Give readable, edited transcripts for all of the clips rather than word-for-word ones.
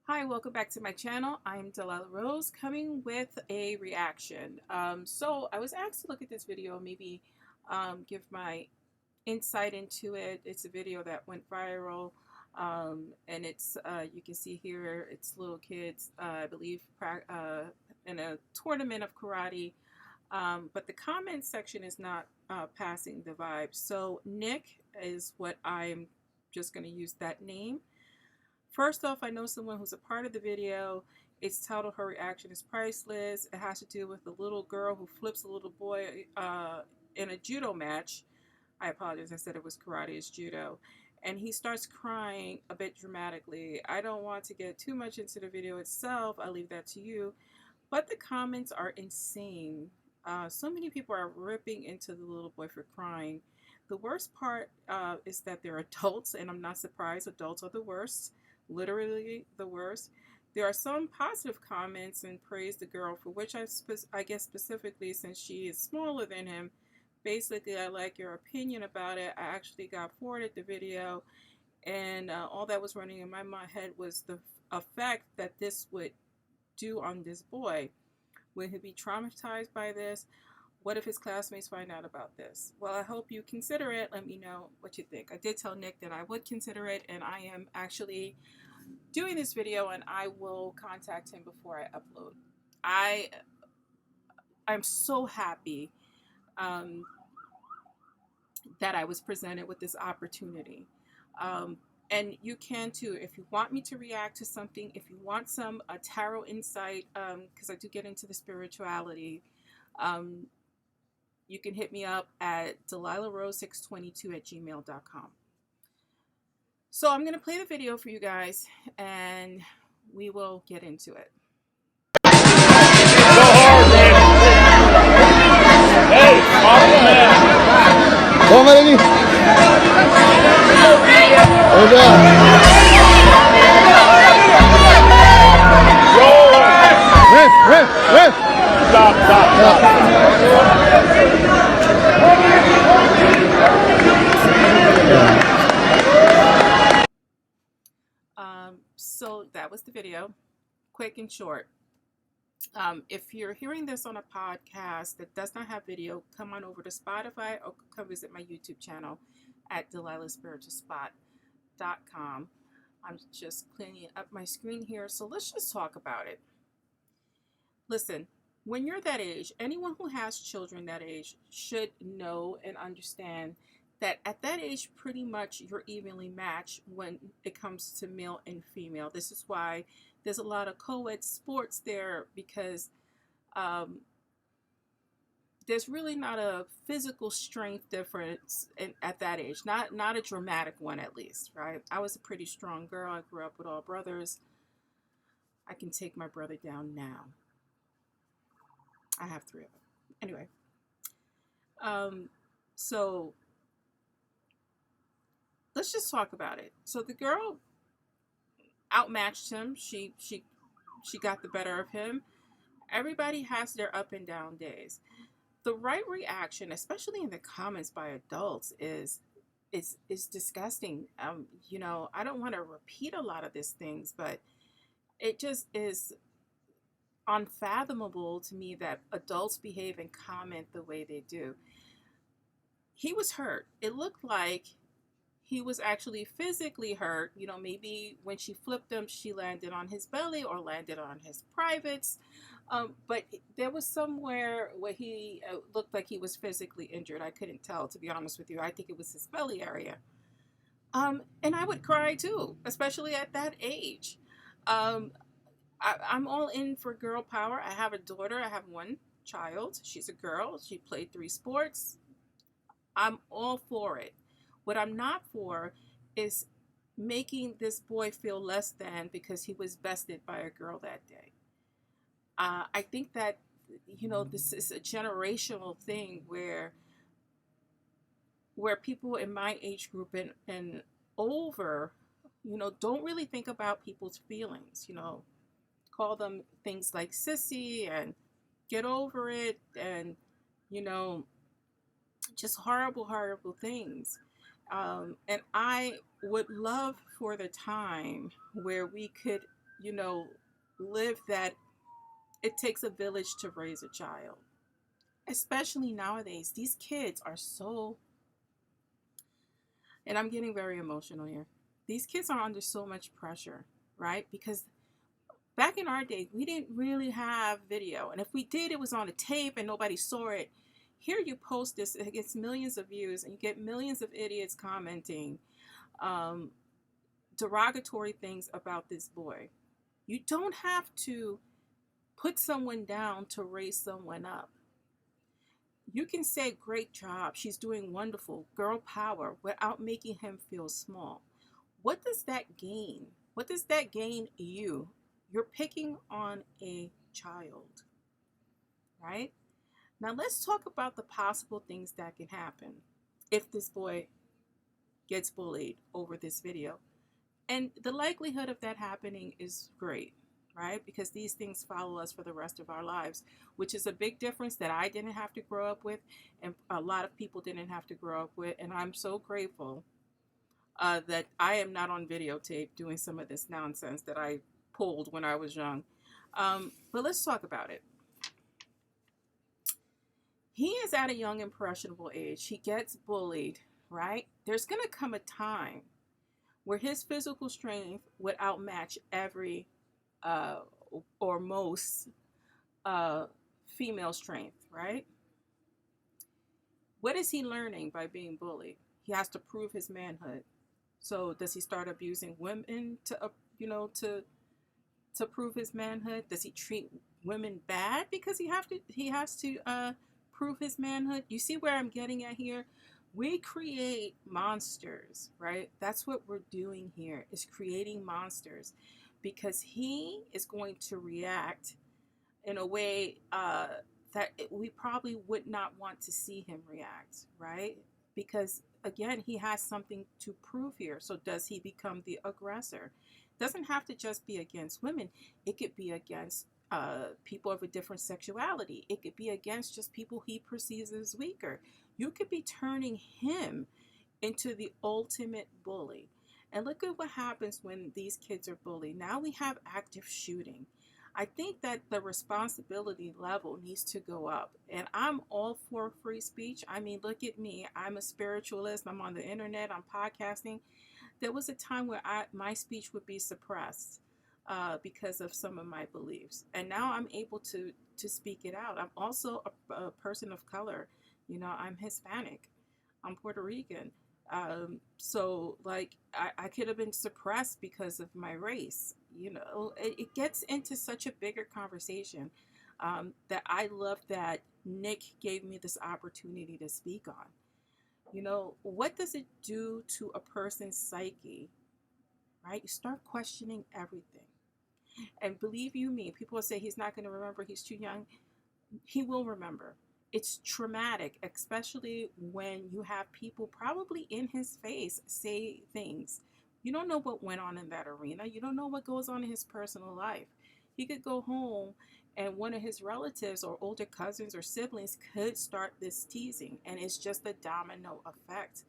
Hi, welcome back to my channel. I'm Delilah Rose coming with a reaction. So I was asked to look at this video, maybe give my insight into it. It's a video that went viral, and it's you can see here it's little kids, I believe, in a tournament of karate. But the comment section is not passing the vibe. So Nick is what I'm just going to use that name. First off, I know someone who's a part of the video. It's titled Her Reaction is Priceless. It has to do with a little girl who flips a little boy in a judo match. I apologize, I said it was karate, it's judo. And he starts crying a bit dramatically. I don't want to get too much into the video itself. I'll leave that to you. But the comments are insane. So many people are ripping into the little boy for crying. The worst part is that they're adults, and I'm not surprised. Adults are the worst, literally the worst. There are some positive comments and praise the girl, for which I guess specifically since she is smaller than him. Basically, I like your opinion about it. I actually got forwarded the video, and all that was running in my head was the effect that this would do on this boy. Will he be traumatized by this? What if his classmates find out about this? Well, I hope you consider it. Let me know what you think. I did tell Nick that I would consider it, and I am actually doing this video, and I will contact him before I upload. I'm so happy that I was presented with this opportunity. And you can too. If you want me to react to something, if you want some tarot insight, because I do get into the spirituality, you can hit me up at delilahrose622@gmail.com. So I'm going to play the video for you guys, and we will get into it. Hey, Vamos, Marani. Stop. So that was the video, quick and short. If you're hearing this on a podcast that does not have video, come on over to Spotify or come visit my YouTube channel at delilahspiritualspot.com. I'm just cleaning up my screen here, so let's just talk about it. Listen, when you're that age, anyone who has children that age should know and understand that at that age, pretty much you're evenly matched when it comes to male and female. This is why there's a lot of co-ed sports there, because there's really not a physical strength difference at that age. Not a dramatic one, at least, right? I was a pretty strong girl. I grew up with all brothers. I can take my brother down now. I have 3 of them. Anyway, so let's just talk about it. So the girl outmatched him. She got the better of him. Everybody has their up and down days. The right reaction, especially in the comments by adults, is disgusting. You know, I don't want to repeat a lot of these things, but it just is unfathomable to me that adults behave and comment the way they do. He was hurt. It looked like he was actually physically hurt. You know, maybe when she flipped him, she landed on his belly or landed on his privates. But there was somewhere where he looked like he was physically injured. I couldn't tell, to be honest with you. I think it was his belly area. And I would cry too, especially at that age. I'm all in for girl power. I have a daughter. I have 1 child. She's a girl. She played 3 sports. I'm all for it. What I'm not for is making this boy feel less than because he was bested by a girl that day. I think that, you know, this is a generational thing where people in my age group and over, you know, don't really think about people's feelings, you know, call them things like sissy and get over it, and, you know, just horrible things. And I would love for the time where we could you know, live that it takes a village to raise a child. Especially nowadays, these kids are so, and I'm getting very emotional here. These kids are under so much pressure, right? Because back in our day, we didn't really have video. And if we did, it was on a tape and nobody saw it. Here you post this, it gets millions of views, and you get millions of idiots commenting um, derogatory things about this boy. You don't have to put someone down to raise someone up. You can say, great job, she's doing wonderful, girl power, without making him feel small. What does that gain? What does that gain you? You're picking on a child, right? Now let's talk about the possible things that can happen if this boy gets bullied over this video. And the likelihood of that happening is great, right? Because these things follow us for the rest of our lives, which is a big difference that I didn't have to grow up with, and a lot of people didn't have to grow up with. And I'm so grateful that I am not on videotape doing some of this nonsense that I pulled when I was young. But let's talk about it. He is at a young, impressionable age. He gets bullied, right? There's going to come a time where his physical strength would outmatch every uh, or most uh, female strength, right? What is he learning by being bullied? He has to prove his manhood. So does he start abusing women to, to prove his manhood? Does he treat women bad because he has to prove his manhood? You see where I'm getting at here? We create monsters, right? That's what we're doing here, is creating monsters, because he is going to react in a way that we probably would not want to see him react, right? Because again, he has something to prove here. So does he become the aggressor? It doesn't have to just be against women. It could be against people of a different sexuality. It could be against just people he perceives as weaker. You could be turning him into the ultimate bully. And look at what happens when these kids are bullied. Now we have active shooting. I think that the responsibility level needs to go up. And I'm all for free speech. I mean, look at me. I'm a spiritualist. I'm on the internet. I'm podcasting. There was a time where my speech would be suppressed because of some of my beliefs. And now I'm able to speak it out. I'm also a person of color. You know, I'm Hispanic. I'm Puerto Rican. So like I could have been suppressed because of my race. You know, it gets into such a bigger conversation that I love that Nick gave me this opportunity to speak on. You know, what does it do to a person's psyche, right? You start questioning everything. And believe you me, people will say he's not going to remember, he's too young. He will remember. It's traumatic, especially when you have people probably in his face say things. You don't know what went on in that arena. You don't know what goes on in his personal life. He could go home and one of his relatives or older cousins or siblings could start this teasing, and it's just a domino effect.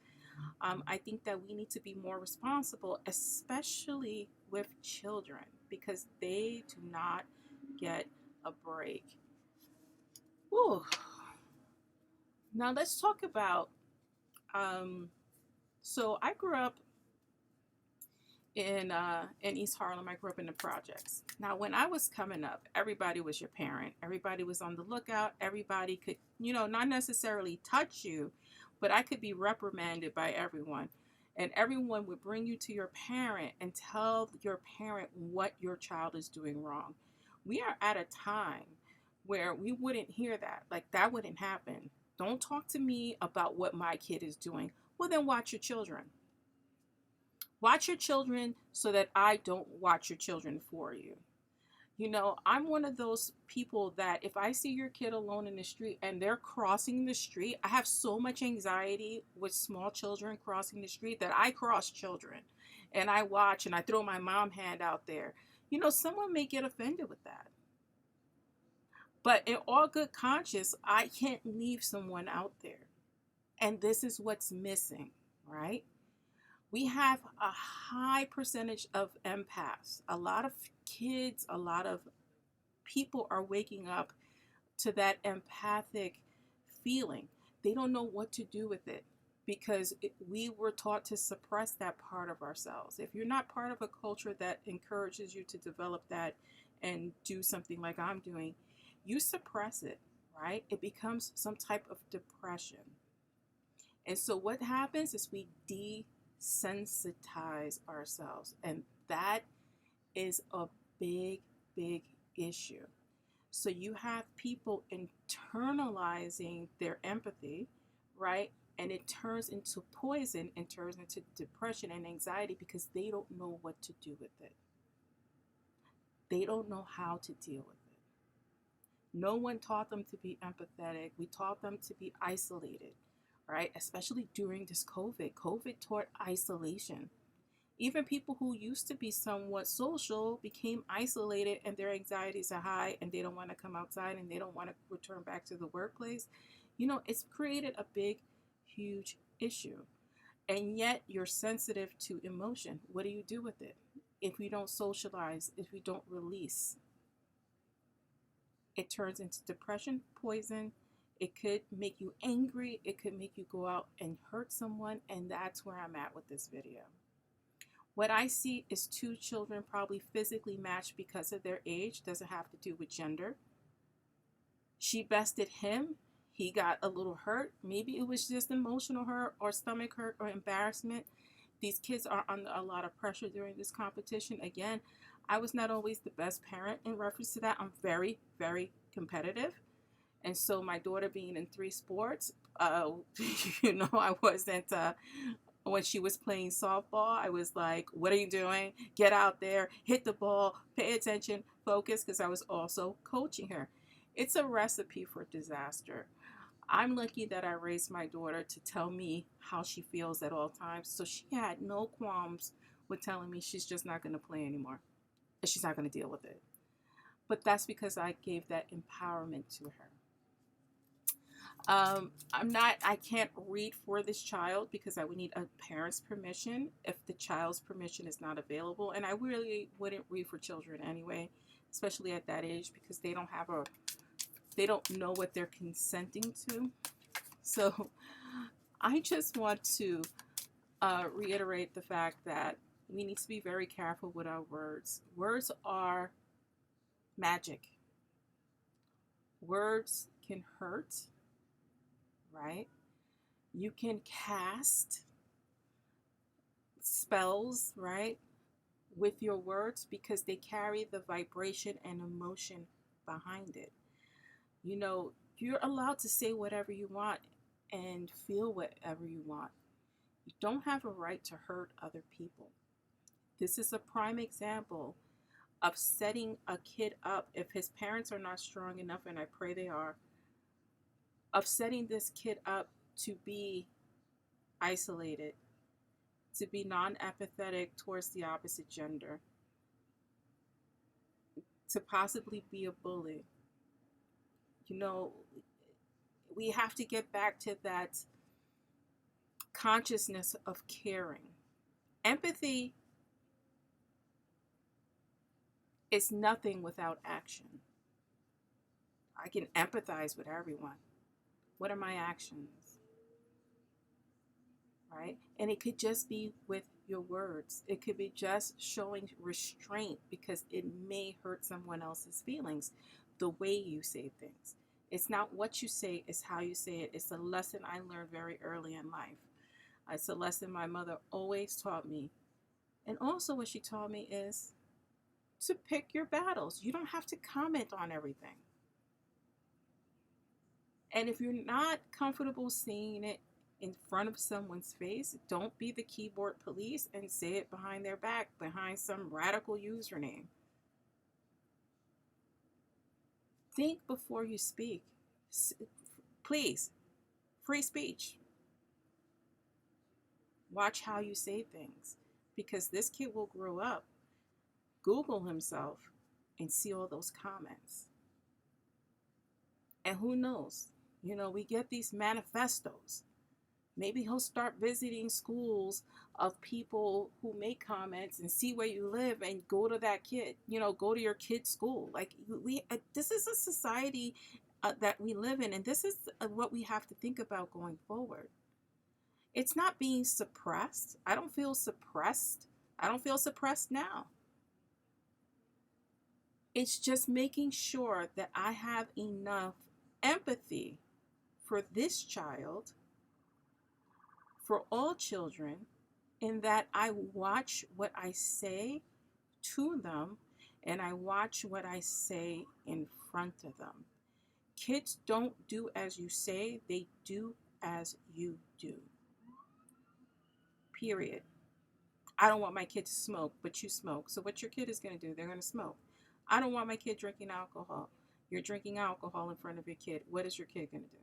I think that we need to be more responsible, especially with children, because they do not get a break. Whew. Now let's talk about. So I grew up in East Harlem. I grew up in the projects. Now, when I was coming up, everybody was your parent. Everybody was on the lookout. Everybody could, not necessarily touch you, but I could be reprimanded by everyone. And everyone would bring you to your parent and tell your parent what your child is doing wrong. We are at a time where we wouldn't hear that. Like, that wouldn't happen. Don't talk to me about what my kid is doing. Well, then watch your children. Watch your children so that I don't watch your children for you. I'm one of those people that if I see your kid alone in the street and they're crossing the street, I have so much anxiety with small children crossing the street that I cross children and I watch and I throw my mom hand out there. Someone may get offended with that. But in all good conscience, I can't leave someone out there. And this is what's missing, right? We have a high percentage of empaths. A lot of kids, a lot of people are waking up to that empathic feeling. They don't know what to do with it because we were taught to suppress that part of ourselves. If you're not part of a culture that encourages you to develop that and do something like I'm doing, you suppress it, right? It becomes some type of depression. And so what happens is we desensitize ourselves. And that is a big, big issue. So you have people internalizing their empathy, right? And it turns into poison and turns into depression and anxiety because they don't know what to do with it. They don't know how to deal with it. No one taught them to be empathetic. We taught them to be isolated, right? Especially during this COVID. COVID taught isolation. Even people who used to be somewhat social became isolated and their anxieties are high and they don't want to come outside and they don't want to return back to the workplace. You know, it's created a big, huge issue. And yet you're sensitive to emotion. What do you do with it? If we don't socialize, if we don't release, it turns into depression, poison. It could make you angry. It could make you go out and hurt someone. And that's where I'm at with this video. What I see is two children probably physically matched because of their age. Doesn't have to do with gender. She bested him. He got a little hurt. Maybe it was just emotional hurt or stomach hurt or embarrassment. These kids are under a lot of pressure during this competition. Again, I was not always the best parent in reference to that. I'm very, very competitive. And so my daughter being in 3 sports, I wasn't, when she was playing softball, I was like, what are you doing? Get out there, hit the ball, pay attention, focus, because I was also coaching her. It's a recipe for disaster. I'm lucky that I raised my daughter to tell me how she feels at all times. So she had no qualms with telling me she's just not going to play anymore. And she's not going to deal with it. But that's because I gave that empowerment to her. I can't read for this child because I would need a parent's permission if the child's permission is not available. And I really wouldn't read for children anyway, especially at that age, because they don't know what they're consenting to. So I just want to reiterate the fact that we need to be very careful with our words. Words are magic. Words can hurt, right? You can cast spells, right, with your words because they carry the vibration and emotion behind it. You know, you're allowed to say whatever you want and feel whatever you want. You don't have a right to hurt other people. This is a prime example of setting a kid up, if his parents are not strong enough, and I pray they are, of setting this kid up to be isolated, to be non-empathetic towards the opposite gender, to possibly be a bully. You know, we have to get back to that consciousness of caring. Empathy is nothing without action. I can empathize with everyone. What are my actions? Right? And it could just be with your words. It could be just showing restraint because it may hurt someone else's feelings, the way you say things. It's not what you say, it's how you say it. It's a lesson I learned very early in life. It's a lesson my mother always taught me. And also what she taught me is to pick your battles. You don't have to comment on everything. And if you're not comfortable saying it in front of someone's face, don't be the keyboard police and say it behind their back, behind some radical username. Think before you speak. Please, free speech. Watch how you say things, because this kid will grow up, Google himself, and see all those comments. And who knows? You know, we get these manifestos. Maybe he'll start visiting schools of people who make comments and see where you live and go to that kid, go to your kid's school. Like this is a society that we live in, and this is what we have to think about going forward. It's not being suppressed. I don't feel suppressed. I don't feel suppressed now. It's just making sure that I have enough empathy for this child, for all children, in that I watch what I say to them and I watch what I say in front of them. Kids don't do as you say, they do as you do. Period. I don't want my kid to smoke, but you smoke. So what your kid is going to do, they're going to smoke. I don't want my kid drinking alcohol. You're drinking alcohol in front of your kid. What is your kid going to do?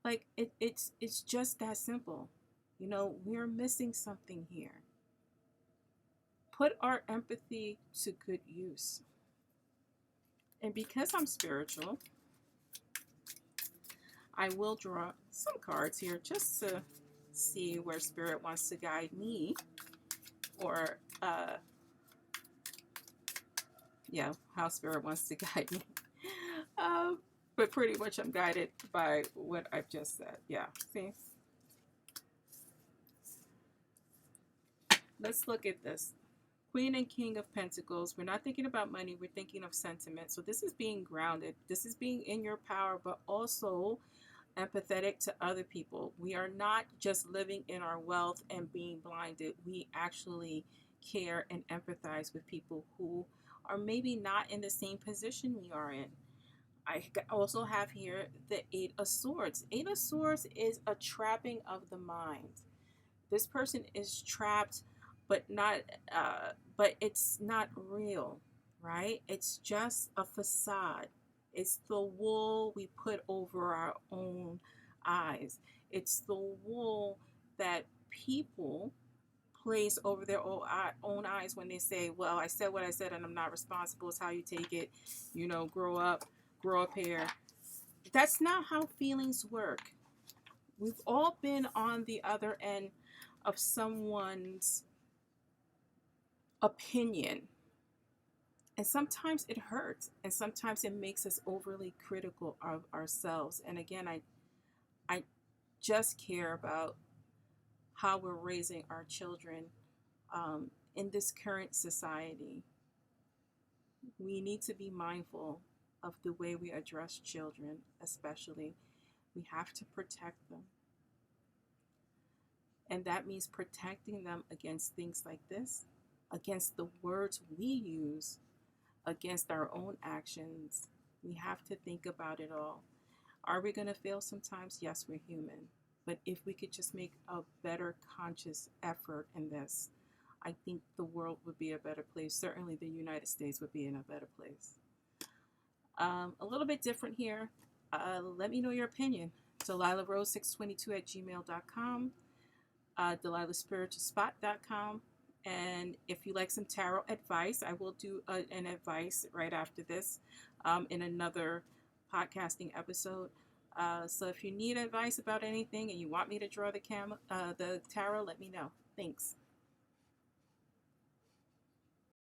Like, it's just that simple. We're missing something here. Put our empathy to good use. And because I'm spiritual, I will draw some cards here just to see where Spirit wants to guide me, or how Spirit wants to guide me. But pretty much I'm guided by what I've just said. Yeah, see? Let's look at this. Queen and King of Pentacles. We're not thinking about money. We're thinking of sentiment. So this is being grounded. This is being in your power, but also empathetic to other people. We are not just living in our wealth and being blinded. We actually care and empathize with people who are maybe not in the same position we are in. I also have here the Eight of Swords. Eight of Swords is a trapping of the mind. This person is trapped, but it's not real, right? It's just a facade. It's the wool we put over our own eyes. It's the wool that people place over their own eyes when they say, well, I said what I said and I'm not responsible. It's how you take it. Grow up here. That's not how feelings work. We've all been on the other end of someone's opinion. And sometimes it hurts, and sometimes it makes us overly critical of ourselves. And again, I just care about how we're raising our children in this current society. We need to be mindful of the way we address children, especially. We have to protect them. And that means protecting them against things like this, against the words we use, against our own actions. We have to think about it all. Are we going to fail sometimes? Yes, we're human. But if we could just make a better conscious effort in this, I think the world would be a better place. Certainly the United States would be in a better place. A little bit different here. Let me know your opinion. DelilahRose622@gmail.com. DelilahSpiritualSpot.com. And if you like some tarot advice, I will do an advice right after this in another podcasting episode. So if you need advice about anything and you want me to draw the tarot, let me know. Thanks.